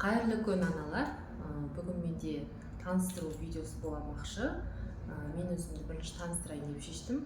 Қайырлы күн аналар. Бүгін менде таныстыру видеосы болмақшы. Мен өзімді бірінші таныстырайын деп шештім.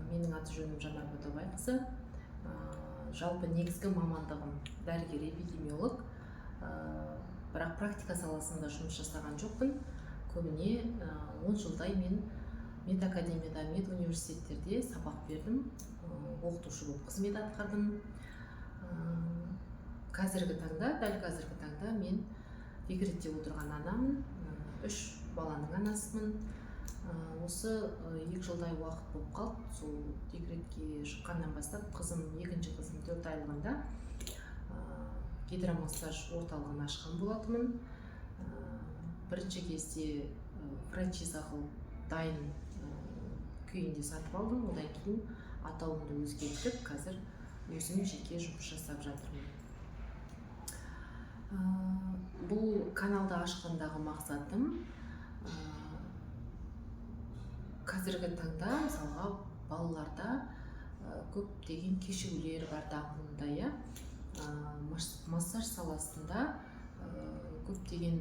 Менің аты жөнім Жанар Ботабайқызы. Жалпы негізгі мамандығым дәрігер-эпидемиолог. Бірақ практика саласында жұмыс жасаған жоқпын. Көбіне 10 жылдай мен медакадемияда, медуниверситеттерде сабақ бердім. Оқытушы болып қызмет атқардым. Дәл қазіргі таңда мен декретте отырған анамын, 3 баланың анасымын. Осы 2 жылдай уақыт болып қалды. Сол декретке шыққаннан бастап екінші қызым 4 айлығында гидромассаж орталығын ашқан болатынмын. Бірінші кезде франшиза қылып дайын күйінде сатып алдым. Одан кейін атауымды өзгертіп, қазір өзім жеке жұмыс жасап жатырмын. Бұл каналды ашқандағы мақсатым қазіргі таңда мысалға балаларда көптеген кешігулер бар дамуында, массаж саласында көптеген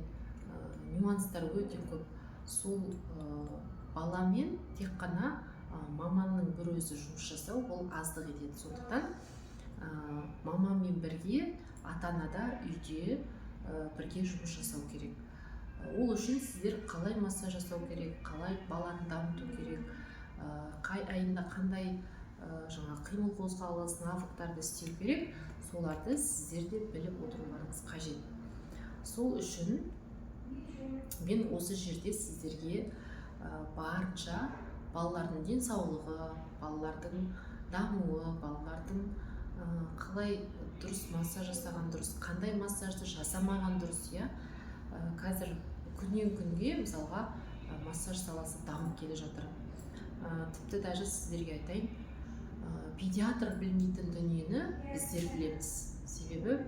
нюанстар өте көп. Сол баламен тек қана маманның бір өзі жұмыс жасау ол аздық етеді. Сондықтан мамамен бірге ата-анада үйде бірге жұмыс жасау керек. Ол үшін сіздер қалай массаж жасау керек, қалай баланы дамыту керек, қай айында қандай қимыл қозғалыс, навыктарды істеу керек, соларды сіздер де біліп отыруларыңыз қажет. Сол үшін мен осы жерде сіздерге барынша балалардың денсаулығы, балалардың дамуы, балалардың қалай дұрыс массаж жасаған дұрыс, қандай массажды жасамаған дұрыс, қазір күннен күнге мысалға массаж саласы дамып келе жатыр. Тіпті даже сіздерге айтайын, педиатр білмейтін дүниені біздер білеміз. Себебі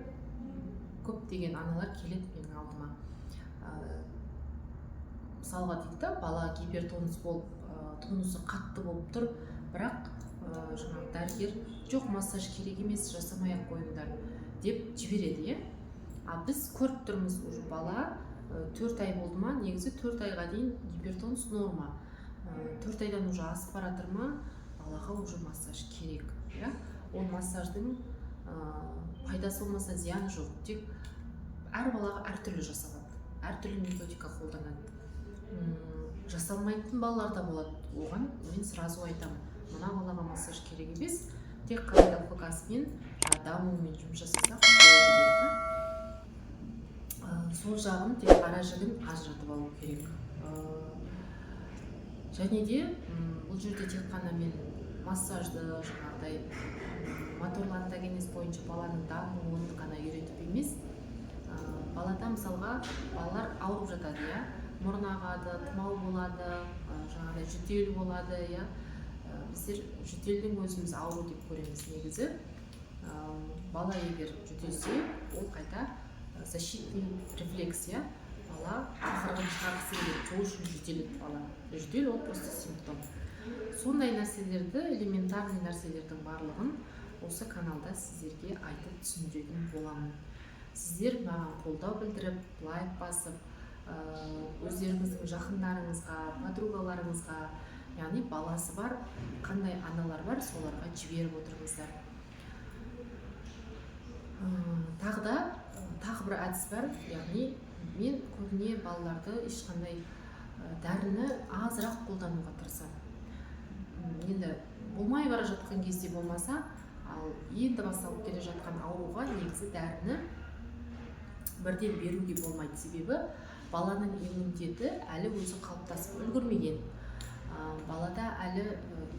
көптеген аналар келеді менің алдыма. Мысалға дейді, бала гипертонус болып, тонусы қатты болып тұр, бірақ дәрігер жоқ, массаж керек емес, жасамай-ақ қойыңдар деп жібереді. Біз көріп тұрмыз, уже бала 4 ай болды ма, негізі 4 айға дейін гипертонус норма. 4 айдан уже асып баратыр ма, балаға уже массаж керек. Ол массаждың пайдасы болмаса зияны жоқ. Тек әр балаға әртүрлі жасалады, әртүрлі методика қолданады. Жасалмайтын балалар да болады. Оған мен сразу айтамын, мына балаға массаж керек емес, тек қана ЛФК-мен дамуымен жұмыс жасасақ болады. Сол жағын тек ара жігін ажыратып алу керек. Және де бұл жерде тек қана мен массажды моторлы онтогенез бойынша баланың дамуын ғана үйретіп емес, балада мысалға балалар ауырып жатады, мұрын ағады, тұмау болады, жөтел болады. Біздер жөтелдің өзіміз ауру деп көреміз. Негізі бала егер жөтелсе, ол қайта защитный рефлекс, бала ақырғын шығарғысы келеді, сол үшін жөтеледі бала. Жөтел ол просто симптом. Сондай нәрселерді, элементарный нәрселердің барлығын осы каналда сіздерге айтып түсіндіретін боламын. Сіздер маған қолдау білдіріп, лайк басып, өздеріңіздің жақындарыңызға, подругаларыңызға, яғни баласы бар, қандай аналар бар, соларға жіберіп отырыңыздар. Тағы бір әдіс бар, яғни мен көбіне балаларды ешқандай дәріні азырақ қолдануға тырысамын. Енді болмай бара жатқан кезде болмаса, ал енді басталып келе жатқан ауруға негізі дәріні бірден беруге болмайды. Себебі баланың иммунитеті әлі өзі қалыптасып үлгермеген. Балада әлі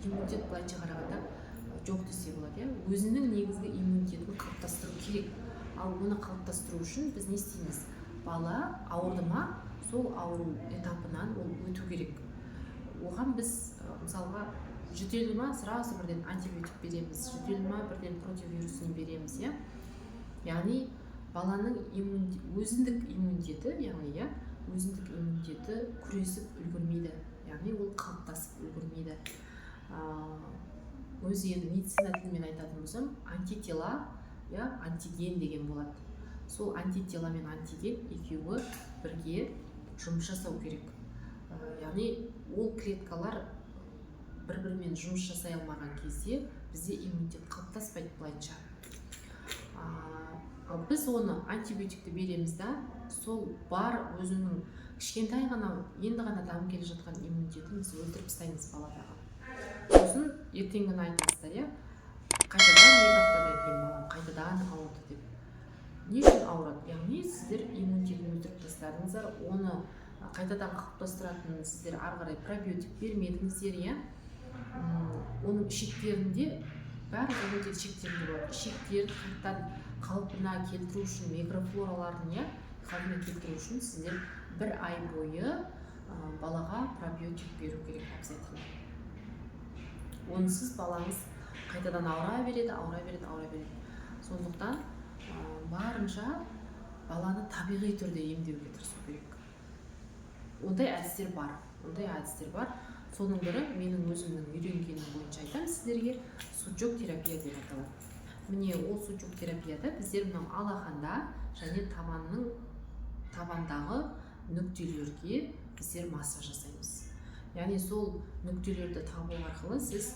иммунитет былайша қарағанда жоқ десе болады. Өзінің негізгі иммунитетін қалыптастыру керек. Ал оны қалыптастыру үшін біз не істейміз? Бала ауырды ма, сол ауру этапынан ол өту керек. Оған біз мысалға жөтелді ма, сразу бірден антибиотик береміз, жөтелді ма, бірден противирусын береміз. Яғни баланың өзіндік иммунитеті, күресіп үлгермейді. Яғни ол қалыптасып үлгермейді. Өзі енді медицина тілімен айтатын болсам, антитела, антиген деген болады. сол антитела мен антиген екеуі бірге жұмыс жасау керек. Яғни ол клеткалар бір-бірімен жұмыс жасай алмаған кезде бізде иммунитет қалыптаспайды былайынша. Ал біз оны антибиотикті береміз да, сол бар өзінің кішкентай ғана енді ғана дамып келе жатқан иммунитетін біз өлтіріп тастаймыз баладағы. Сосын ертеңгі күні айтасыздар, иә, қайтадан 2 аптадан кейін балам қайтадан ауырды деп. Не үшін ауырады? Яғни сіздер иммунитетін өлтіріп тастадыңыздар, оны қайтадан қалыптастыратын сіздер ары қарай пробиотик бермедіңіздер, иә. Оның ішектерінде бәрі иммунитет ішектерінде болады. Ішектерді қайтадан қалпына келтіру үшін, микрофлораларын, иә, қалпына келтіру үшін сіздер 1 ай бойы балаға пробиотик беру керек обязательно. Онсыз балаңыз қайтадан ауыра береді. Сондықтан барынша баланы табиғи түрде емдеуге тырысу керек. Ондай әдістер бар. Соның бірі менің өзімнің үйренгенім бойынша айтамын сіздерге, сучок терапия деп аталады. Міне ол сучок терапияда біздер мынау алақанда және табандағы нүктелерге біздер массаж жасаймыз. Яғни сол нүктелерді табу арқылы сіз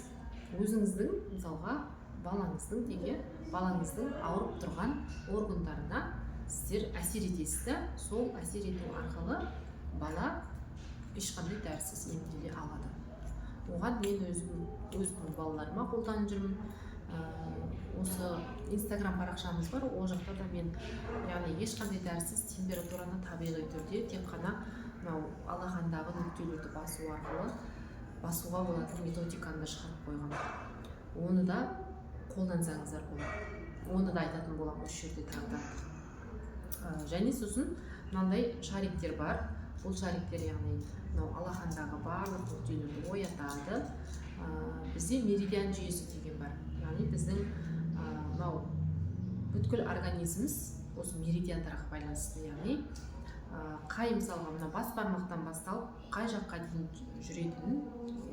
өзіңіздің, мысалға балаңыздың ауырып тұрған органдарына сіздер әсер етесіз да, сол әсер ету арқылы бала ешқандай дәрісіз емделе алады. Оған мен өзімнің балаларыма қолданып жүрмін. Осы Instagram парақшамыз бар, ол жақта да мен яғни ешқандай дәрісіз температураны табиғи түрде тек қана алақандағы нүктелерді басу арқылы басуға болатын методиканы шығарып қойған. Оны да қолдансаңыздар болады. Оны да айтатын боламын осы жерде тағы да. Және сосын мынандай шариктер бар. Бұл шариктер яғни алақандағы барлық нүктелерді оятады. Бізде меридиан жүйесі деген бар. Яғни біздің бүткіл организміміз осы меридиандарға байланысты. Яғни қай мысалға мына бас бармақтан басталып қай жаққа дейін жүретінін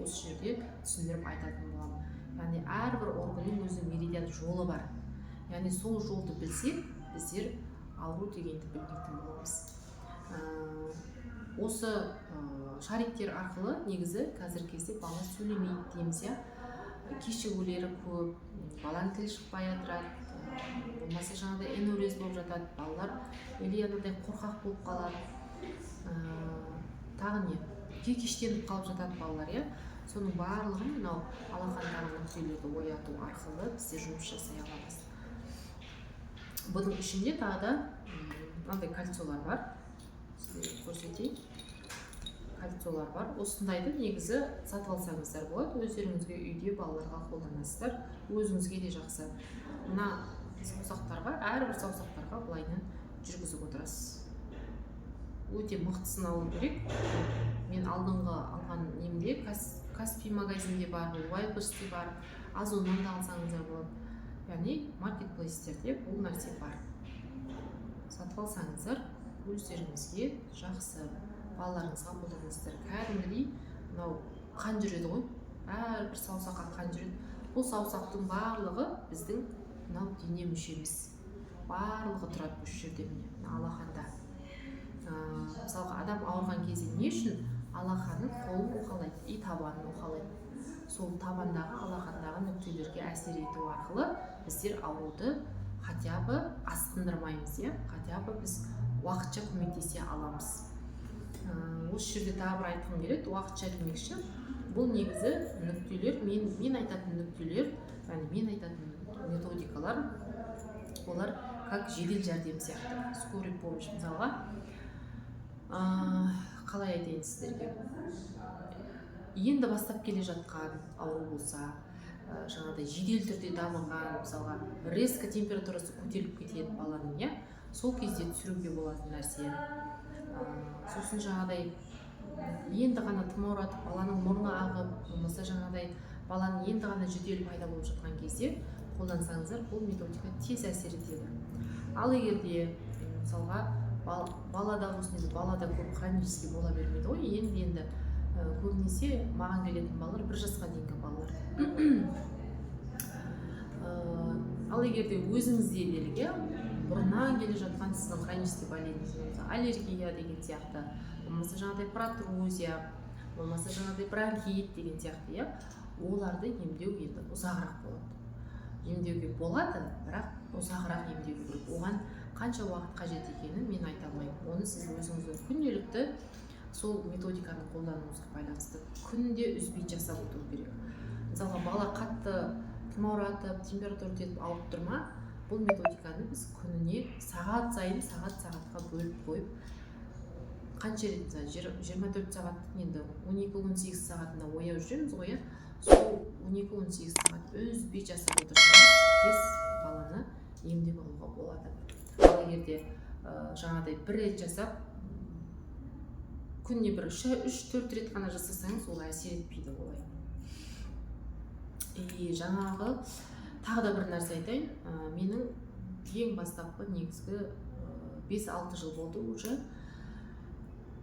осы жерде түсіндіріп айтатын боламын. Яғни әрбір органның өзінің меридиан жолы бар. Яғни сол жолды білсек, біздер ауру дегенді білмейтін боламыз. Осы шариктер арқылы негізі қазіргі кезде бала сөйлемейді дейміз, иә. Кешігулері көп, баланың тілі шықпай жатырады, болмаса жаңағыдай энурез болып жатады, балалар анадай қорқақ болып қалады. Тағы не? Кекештеніп қалып жатады балалар, иә. Соның барлығын мынау алақандағы нүктелерді ояту арқылы біздер жұмыс жасай аламыз. Бұның ішінде тағы да мынандай кальциолар бар. Сіздерге көрсетейін. Кальциолар бар. Осындайды негізі сатып алсаңыздар болады. Өздеріңізге үйде балаларға қолданасыздар. Өзіңізге де жақсы. Мына саусақтарға, әрбір саусақтарға былайынан жүргізіп отырасыз. Өте мықтысын алу керек. Мен алдыңғы алған немде Каспий магазинде бар, Вайберсте бар, Озоннан да алсаңыздар болады. Яғни маркетплейстерде бұл нәрсе бар. Сатып алсаңыздар өздеріңізге жақсы, балаларыңызға қолданасыздар. Кәдімгідей мынау қан жүреді ғой, әрбір саусаққа қан жүреді. Бұл саусақтың барлығы біздің мынау дене мүшеміз. Барлығы тұрады бұл жерде, міне алақанда. Мысалға адам ауырған кезде не үшін алақаны қолын уқалайды, и табанын уқалайды. Сол табандағы алақандағы нүктелерге әсер ету арқылы біздер ауруды хотя бы асқындырмаймыз, иә, хотя бы біз уақытша көмектесе аламыз. Осы жерде тағы бір айтқым келеді, уақытша демекші, бұл негізі нүктелер, мен айтатын нүктелер, мен айтатын методикалар, олар как жедел жәрдем сияқты, скорый помощь мысалға. Қалай айтайын сіздерге? Енді бастап келе жатқан ауру болса, жаңағыдай жедел түрде дамыған, мысалға резко температурасы көтеріліп кетеді баланың, иә, сол кезде түсіруге болатын нәрсе. Сосын жаңағыдай енді ғана тым ауыратып, баланың мұрны ағып, болмаса жаңағыдай баланың енді ғана жөтелі пайда болып жатқан кезде қолдансаңыздар, бұл методика тез әсер етеді. Ал егерде мысалға балада көп хронический бола бермейді ғой, енді көбінесе маған келетін балалар 1 жасқа дейінгі балалар. Ал егерде өзіңізде делік, бұрыннан келе жатқан сіздің хронический болезньіңіз, аллергия деген сияқты, болмаса жаңағыдай протрузия, болмаса жаңағыдай бронхит деген сияқты, иә, оларды емдеу енді ұзағырақ болады. Емдеуге болады, бірақ ұзағырақ емдеу керек. Оған қанша уақыт қажет екенін мен айта алмаймын. Оны сіз өзіңіздің күнделікті сол методиканы қолдануыңызға байланысты күнде үзбей жасап отыру керек. Мысалға, бала қатты тұмауратып, температура көтеріліп алып тұрма, бұл методиканы біз күніне сағат сайын сағатқа бөліп қойып, қанша рет, 24 сағаттың енді 12-18 сағатында ояу жүреміз ғой, сол 12-18 сағат үзбей жасап отырсаңыз, тез баланы емдеп алуға болады. Ал егерде жаңағыдай бір рет жасап, күніне бір 3-4 рет қана жасасаңыз, ол әсер етпейді олай. Жаңағы тағы да бір нәрсе айтайын, менің ең бастапқы негізгі 5-6 жыл болды уже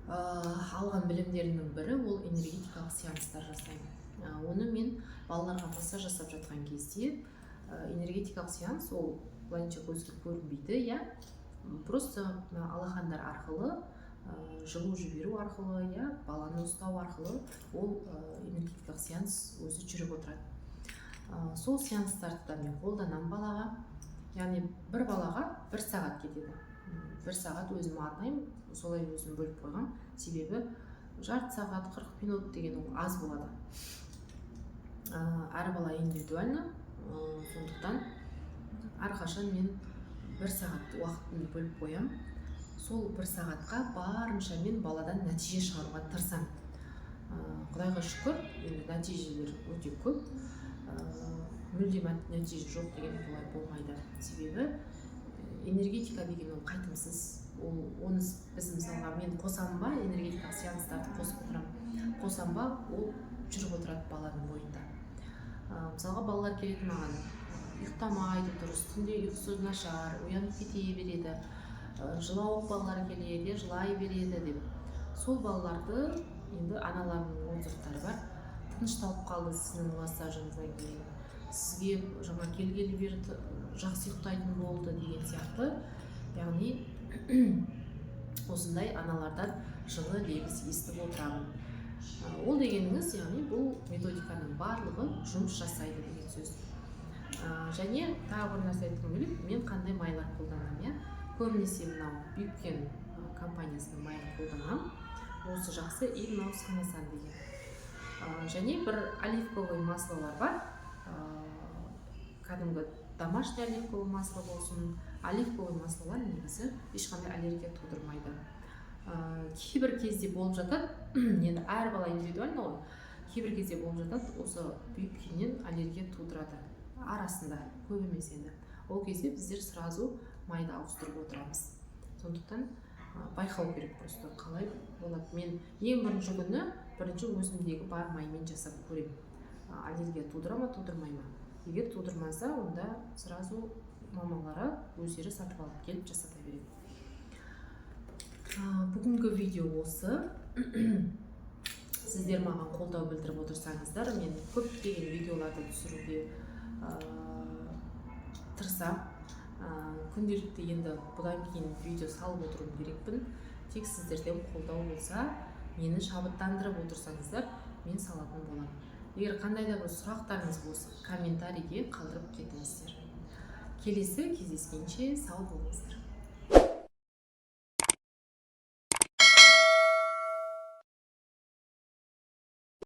алған білімдерімнің бірі ол энергетикалық сеанстар жасаймын. Оны мен балаларға массаж жасап жатқан кезде энергетикалық сеанс ол былайынша көзге көрінбейді, иә, просто алақандар арқылы, жылу жіберу арқылы, иә, баланы ұстау арқылы ол энергетикалық сеанс өзі жүріп отырады. Сол сеанстарды мен қолданамын балаға, яғни бір балаға 1 сағат кетеді. 1 сағат өзім арнаймын, солай өзім бөліп қойғам, себебі жарты сағат 40 минут деген ол аз болады. Әр бала индивидуально, сондықтан әрқашан мен 1 сағат уақытымды бөліп қоям. Сол 1 сағатқа барынша мен баладан нәтиже шығаруға тырысамын. Құдайға шүкір, енді нәтижелер өте көп. Мүлдем нәтиже жоқ деген олай болмайды. Себебі энергетика деген ол қайтымсыз. Оны біз мысалға мен қосамын ба, энергетикалық сеанстарды қосып отырамын. Қосам ба, ол жүріп отырады баланың бойында. Мысалға балалар келеді маған, ұйықтамайды дұрыс, түнде ұйқысы нашар, оянып кете береді, жылауық балалар келеді, жылай береді деп. Сол балаларды енді аналарының отзывтары бар. Тынышталып қалды сіздің массажыңыздан кейін, сізге жаңа келгелі бері жақсы ұйықтайтын болды деген сияқты. Яғни осындай аналардан жылы лебіз естіп отырамын. Ол дегеніңіз, яғни бұл методиканың барлығы жұмыс жасайды деген сөз. Және тағы бір нәрсе айтқым келеді, мен қандай майлар қолданамын, көбінесе мынау Бюкен компаниясының майлар қолданамын. Осы жақсы мынау Санасан деген. Және бір оливковый маслолар бар, кәдімгі домашний оливковый масло болсын, оливковый маслолар негізі ешқандай аллергия тудырмайды. Кейбір кезде болып жатады, енді әр бала индивидуально ғой, кейбір кезде болып жатады, осы Бюкеннен аллергия тудырады арасында, көп емес енді. Ол кезде біздер сразу майды ауыстырып отырамыз. Сондықтан байқау керек просто қалай болады. Мен ең бірінші күні өзімдегі бар маймен жасап көрем. Аллергия тудыра ма, тудырмай ма? Егер тудырмаса, онда сразу мамалары өздері сатып алып келіп жасата береді. Бүгінгі видео осы. Сіздер маған қолдау білдіріп отырсаңыздар, мен көптеген видеоларды түсіруге тырысам. Күнделікті енді бұдан кейін видео салып отыруым керекпін. Тек сіздерден қолдау болса, мені шабыттандырып отырсаңыздар, мен салатын боламын. Егер қандай да бір сұрақтарыңыз болса, комментарийге қалдырып кетіңіздер. Келесі кездескенше сау болыңыздар.